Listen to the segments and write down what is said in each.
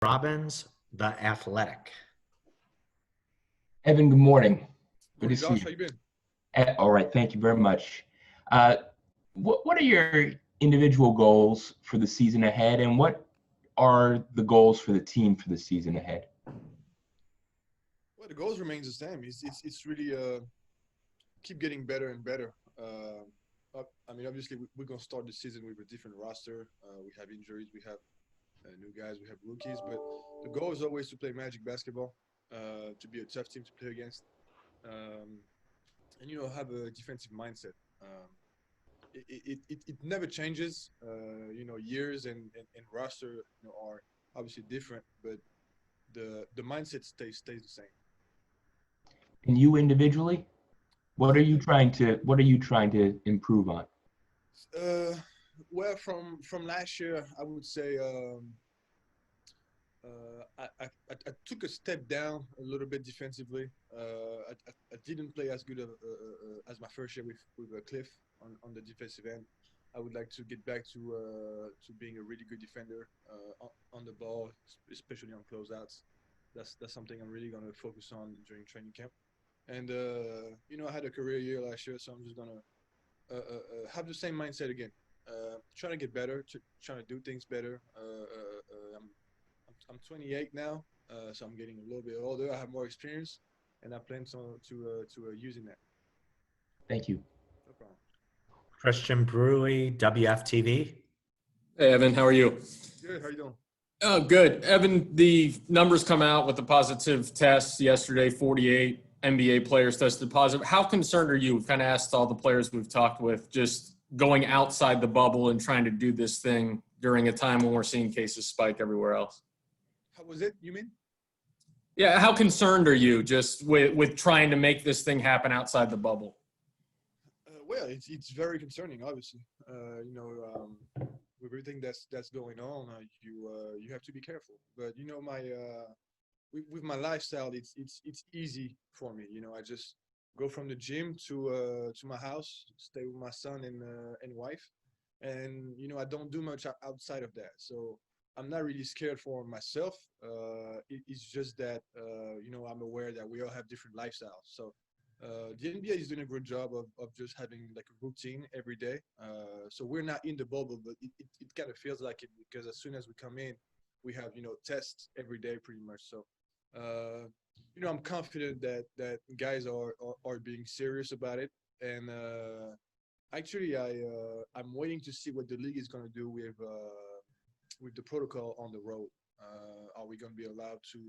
Robbins, the Athletic. Evan, good morning. Good to Morning, see Josh. you. How you been? All right, thank you very much. Uh, what are your individual goals for the season ahead, and what are the goals for the team for the season ahead? Well, the goals remains the same. It's really keep getting better and better. I mean, obviously, we're gonna start the season with a different roster. We have injuries, we have new guys, we have rookies, but the goal is always to play Magic basketball, to be a tough team to play against, um, and have a defensive mindset. It never changes. Years and roster are obviously different, but the mindset stays the same. And you individually, what are you trying to improve on? Uh, well, from last year, I would say I took a step down a little bit defensively. I didn't play as good as my first year with Cliff on the defensive end. I would like to get back to being a really good defender on the ball, especially on closeouts. That's something I'm really gonna focus on during training camp. And I had a career year last year, so I'm just gonna have the same mindset again. Trying to get better, trying to do things better. I'm 28 now, so I'm getting a little bit older. I have more experience, and I plan to using that. Thank you. No problem. Christian Brewery, WFTV. Hey, Evan, how are you? Good. How you doing? Oh, good. Evan, the numbers come out with the positive tests yesterday, 48 NBA players tested positive. How concerned are you? We've kind of asked all the players we've talked with, just going outside the bubble and trying to do this thing during a time when we're seeing cases spike everywhere else. How was it? You mean? Yeah, how concerned are you just with trying to make this thing happen outside the bubble? Well, it's very concerning, obviously. With everything that's going on, you have to be careful. But my with my lifestyle, it's easy for me. I just go from the gym to my house, stay with my son and wife, and I don't do much outside of that. So I'm not really scared for myself. It's just that I'm aware that we all have different lifestyles. So the NBA is doing a good job of just having like a routine every day. So we're not in the bubble, but it kind of feels like it because as soon as we come in, we have tests every day pretty much. So I'm confident that guys are being serious about it. And actually, I'm waiting to see what the league is going to do with the protocol on the road. Are we going to be allowed to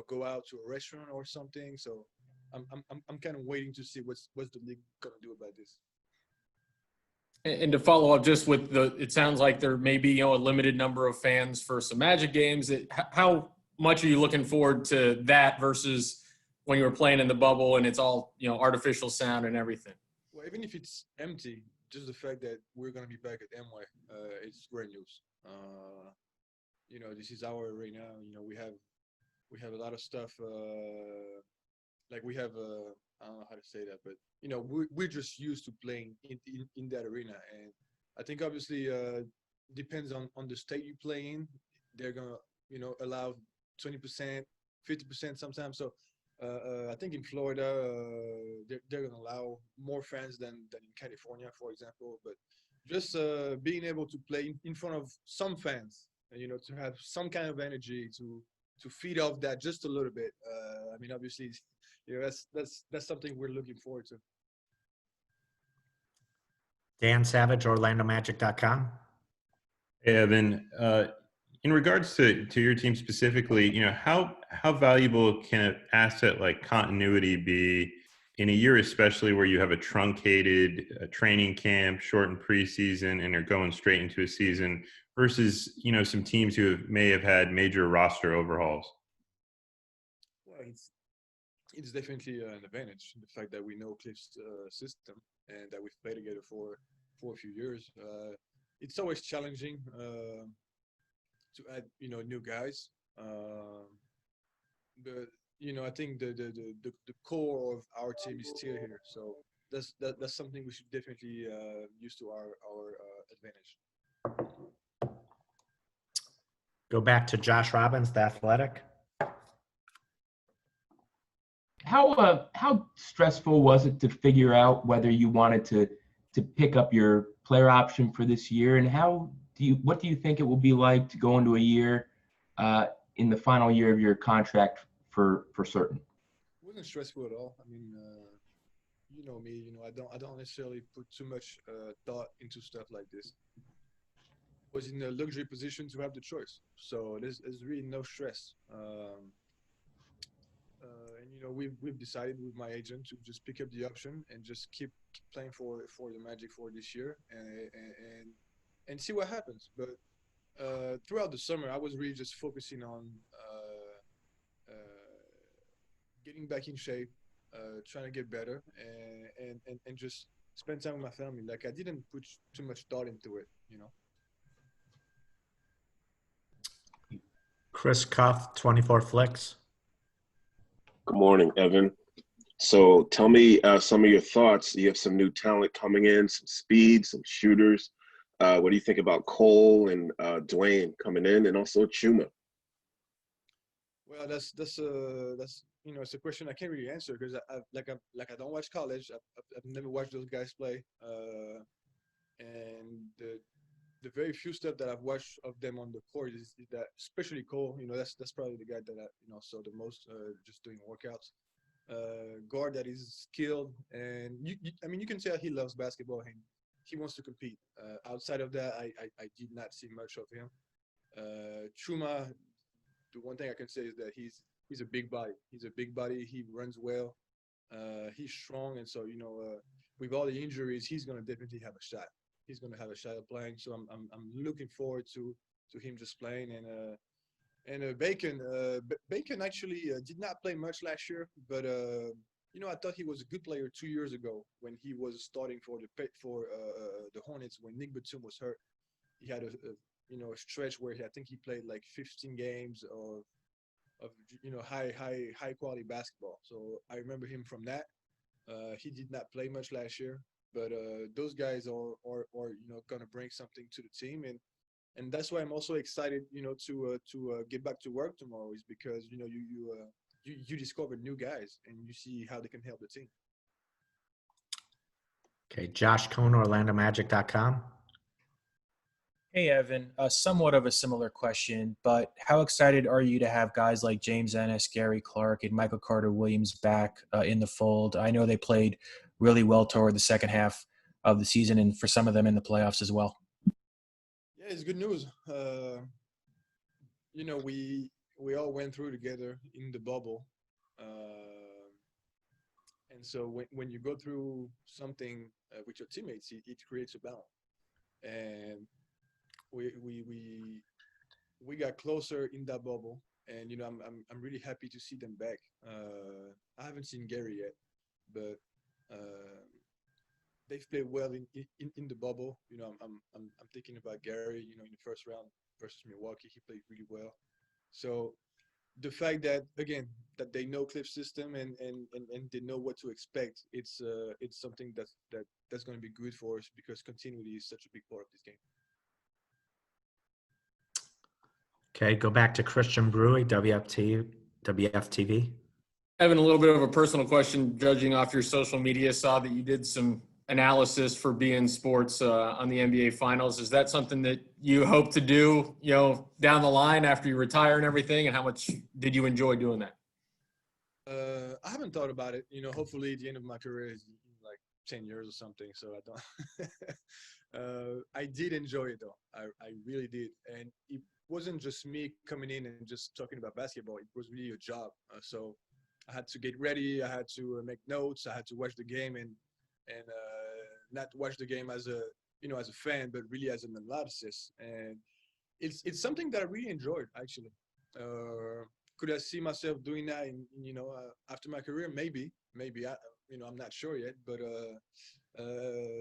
go out to a restaurant or something? So I'm kind of waiting to see what's the league going to do about this. And to follow up just with it sounds like there may be, a limited number of fans for some Magic games. How much are you looking forward to that versus when you were playing in the bubble and it's all, artificial sound and everything? Well, even if it's empty, just the fact that we're going to be back at MY, it's great news. This is our arena. We have a lot of stuff. Like we have I don't know how to say that, but we're just used to playing in that arena, and I think obviously depends on the state you play in. They're gonna allow 20%, 50% sometimes. So I think in Florida they're gonna allow more fans than in California, for example. But just being able to play in front of some fans, and to have some kind of energy to feed off that just a little bit. I mean, obviously. That's something we're looking forward to. Dan Savage, OrlandoMagic.com. Hey, Evan, in regards to your team specifically, how valuable can an asset like continuity be in a year, especially where you have a truncated training camp, shortened preseason, and are going straight into a season versus some teams who may have had major roster overhauls? Well, it's definitely an advantage. The fact that we know Cliff's system and that we've played together for a few years. It's always challenging to add new guys, but I think the core of our team is still here. So that's something we should definitely use to our advantage. Go back to Josh Robbins, The Athletic. How stressful was it to figure out whether you wanted to pick up your player option for this year, and what do you think it will be like to go into a year in the final year of your contract for certain? It wasn't stressful at all. I mean, you know me. You know, I don't necessarily put too much thought into stuff like this. I was in a luxury position to have the choice, so there's really no stress. And you know, we've decided with my agent to just pick up the option and just keep playing for the Magic for this year and see what happens. But throughout the summer, I was really just focusing on getting back in shape, trying to get better, and just spend time with my family. Like I didn't put too much thought into it, you know. Chris Cuff, 24 Flicks. Good morning, Evan. So tell me some of your thoughts. You have some new talent coming in, some speed, some shooters. What do you think about Cole and Dwayne coming in, and also Chuma? Well, that's you know, it's a question I can't really answer because I don't watch college. I've never watched those guys play, and the very few stuff that I've watched of them on the court is that, especially Cole. You know, that's probably the guy that I saw the most just doing workouts. Guard that is skilled, and I mean, you can tell he loves basketball and he wants to compete. Outside of that, I did not see much of him. Chuma, the one thing I can say is that he's a big body. He's a big body. He runs well. He's strong, and so with all the injuries, he's gonna definitely have a shot. He's gonna have a shot at playing. So I'm looking forward to him just playing. And Bacon actually did not play much last year, but I thought he was a good player 2 years ago when he was starting for the Hornets when Nick Batum was hurt. He had a stretch where I think he played like 15 games of high quality basketball. So I remember him from that. He did not play much last year, but those guys are gonna bring something to the team, and that's why I'm also excited to get back to work tomorrow, is because you discover new guys and you see how they can help the team. Okay, Josh Cohn, OrlandoMagic.com. Hey, Evan. Somewhat of a similar question, but how excited are you to have guys like James Ennis, Gary Clark, and Michael Carter-Williams back in the fold? I know they played really well toward the second half of the season, and for some of them in the playoffs as well. Yeah, it's good news. We all went through together in the bubble, and so when you go through something with your teammates, it creates a balance. And we got closer in that bubble, and I'm really happy to see them back. I haven't seen Gary yet, but they've played well in the bubble. I'm thinking about Gary. In the first round versus Milwaukee, he played really well. So the fact that that they know Cliff's system and they know what to expect, it's something that's going to be good for us, because continuity is such a big part of this game. Okay, go back to Christian Brewery, WFTV. Evan, a little bit of a personal question. Judging off your social media, saw that you did some analysis for beIN Sports on the NBA Finals. Is that something that you hope to do, down the line after you retire and everything? And how much did you enjoy doing that? I haven't thought about it. Hopefully the end of my career is like 10 years or something. So I don't. I did enjoy it though. I really did, and it wasn't just me coming in and just talking about basketball. It was really a job. So I had to get ready. I had to make notes. I had to watch the game and not watch the game as a fan, but really as an analysis. And it's something that I really enjoyed, actually. Could I see myself doing that after my career? Maybe. I'm not sure yet, but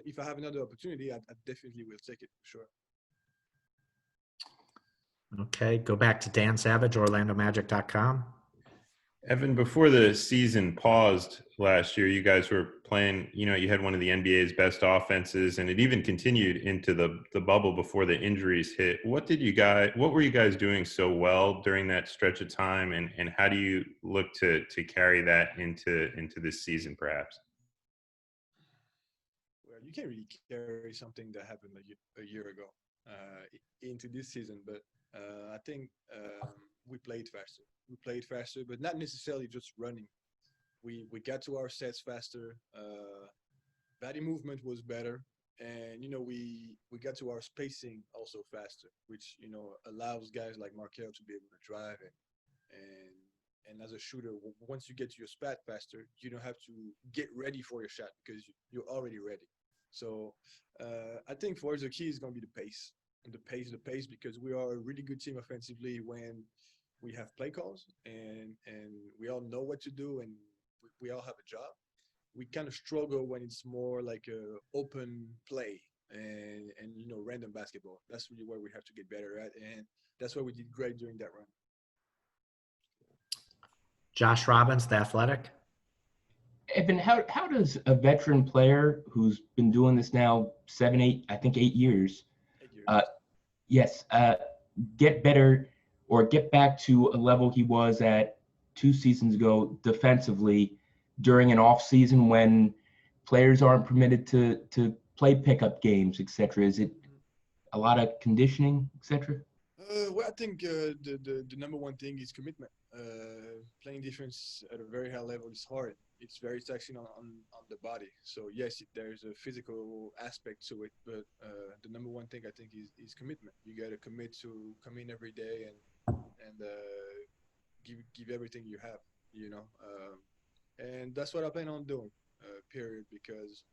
if I have another opportunity, I definitely will take it for sure. Okay, go back to Dan Savage, OrlandoMagic.com. Evan, before the season paused last year, you guys were playing, you had one of the NBA's best offenses, and it even continued into the bubble before the injuries hit. What were you guys doing so well during that stretch of time, and how do you look to carry that into this season, perhaps? Well, you can't really carry something that happened a year ago into this season, but I think we played faster. We played faster, but not necessarily just running. We got to our sets faster. Body movement was better, and we got to our spacing also faster, which allows guys like Markel to be able to drive and as a shooter, once you get to your spot faster, you don't have to get ready for your shot because you're already ready. So I think for us the key is going to be the pace, and the pace, because we are a really good team offensively when we have play calls and we all know what to do and we all have a job. We kind of struggle when it's more like a open play and random basketball. That's really where we have to get better at, and that's why we did great during that run. Josh Robbins, The Athletic. Evan, how does a veteran player who's been doing this now 8 years, 8 years. yes, get better or get back to a level he was at 2 seasons ago defensively during an off season when players aren't permitted to play pickup games, etc.? Is it a lot of conditioning, etc.? Well, I think the number one thing is commitment. Playing defense at a very high level is hard. It's very taxing on the body. So yes, there's a physical aspect to it, but the number one thing I think is commitment. You got to commit to come in every day and give everything you have. And that's what I plan on doing. Period. Because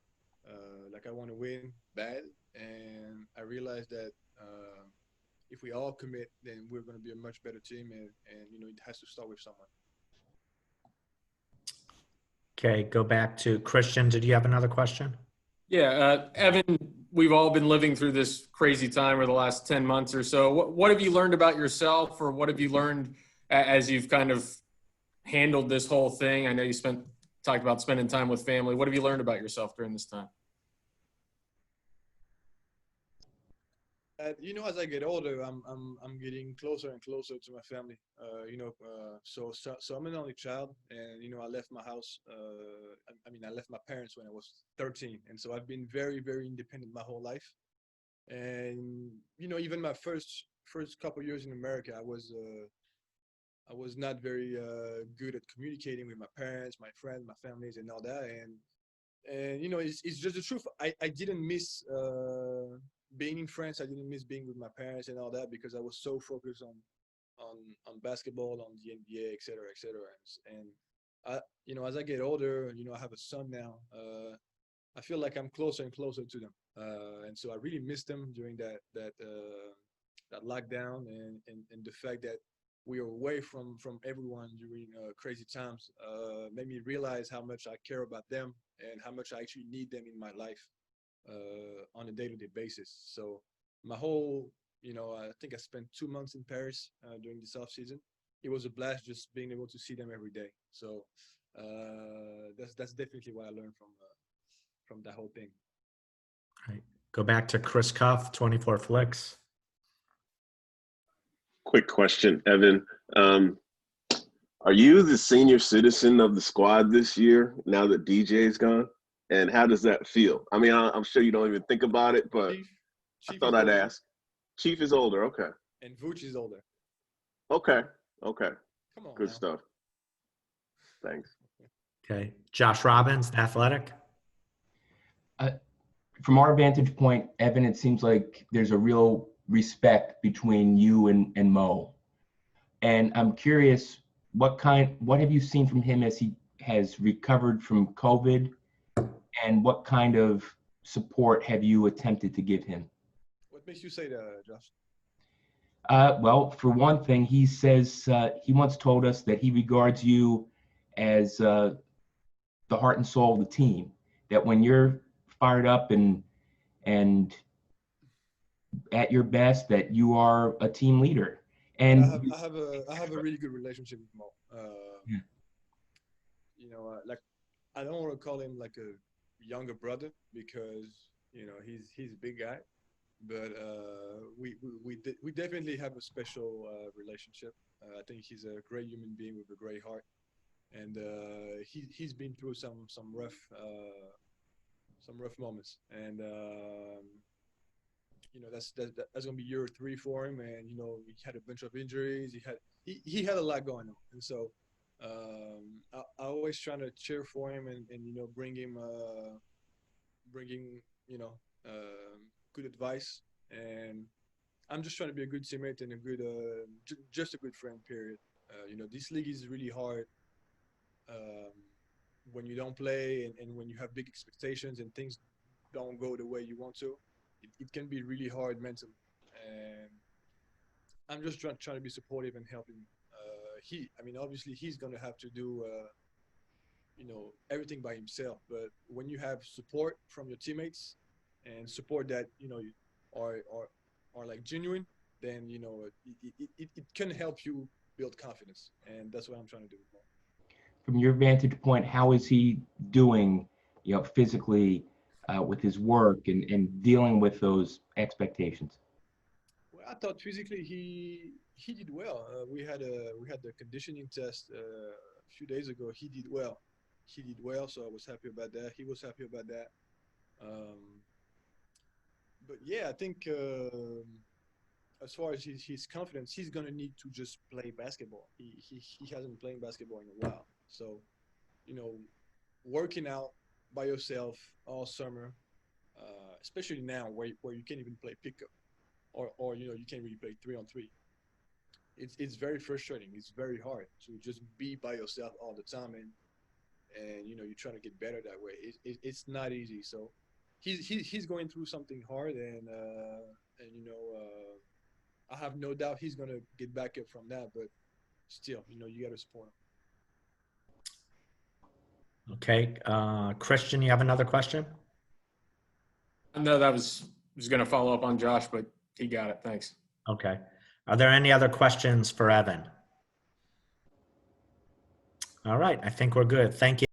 like I want to win bad, and I realize that. If we all commit, then we're going to be a much better team, and it has to start with someone. Okay, go back to Christian. Did you have another question? Yeah, Evan, we've all been living through this crazy time over the last 10 months or so. What have you learned about yourself, or what have you learned as you've kind of handled this whole thing? I know you talked about spending time with family. What have you learned about yourself during this time? As I get older, I'm getting closer and closer to my family. So I'm an only child, and I left my house. I left my parents when I was 13, and so I've been very, very independent my whole life. And even my first couple years in America, I was not very good at communicating with my parents, my friends, my families, and all that. And it's just the truth. I didn't miss being in France. I didn't miss being with my parents and all that because I was so focused on basketball, on the NBA, et cetera, et cetera. And I, as I get older, I have a son now. I feel like I'm closer and closer to them, and so I really missed them during that lockdown and the fact that we are away from everyone during crazy times made me realize how much I care about them and how much I actually need them in my life on a day-to-day basis. So my whole, I think I spent 2 months in Paris during this off season. It was a blast just being able to see them every day. So that's definitely what I learned from that whole thing. All right. Go back to Chris Cuff, 24 Flicks. Quick question, Evan. Are you the senior citizen of the squad this year now that DJ's gone? And how does that feel? I mean, I'm sure you don't even think about it, but I thought I'd ask. Chief is older, okay. And Vooch is older. Okay. Come on. Good now. stuff. Thanks. Okay. Josh Robbins, The Athletic. From our vantage point, Evan, it seems like there's a real respect between you and Mo. And I'm curious, what have you seen from him as he has recovered from COVID? And what kind of support have you attempted to give him? What makes you say that, Josh? Well, for one thing, he says he once told us that he regards you as the heart and soul of the team. That when you're fired up and at your best, that you are a team leader. And I have a really good relationship with Mo. Yeah. like I don't want to call him like a younger brother because he's a big guy, but we definitely have a special relationship. I think he's a great human being with a great heart, and he's been through some rough moments, and that's gonna be year 3 for him, and he had a bunch of injuries. He had a lot going on, and so I always trying to cheer for him and bring him good advice, and I'm just trying to be a good teammate and a good just a good friend. Period. This league is really hard when you don't play and when you have big expectations and things don't go the way you want to. It can be really hard mentally, and I'm just trying to be supportive and help him. Obviously he's gonna have to do everything by himself, but when you have support from your teammates and support that are like genuine, then it can help you build confidence, and that's what I'm trying to do. From your vantage point, how is he doing, physically, with his work and dealing with those expectations? Well, I thought physically he did well. We had the conditioning test a few days ago. He did well. So I was happy about that. He was happy about that. But yeah, I think as far as his confidence, he's gonna need to just play basketball. He hasn't played basketball in a while. So, working out by yourself all summer, especially now where you can't even play pickup, or you can't really play 3-on-3. It's very frustrating. It's very hard to just be by yourself all the time, and you're trying to get better that way. It's not easy. So he's going through something hard, and I have no doubt he's gonna get back up from that. But still, you got to support him. Okay. Christian, you have another question? No, that was going to follow up on Josh, but he got it. Thanks. Okay. Are there any other questions for Evan? All right. I think we're good. Thank you.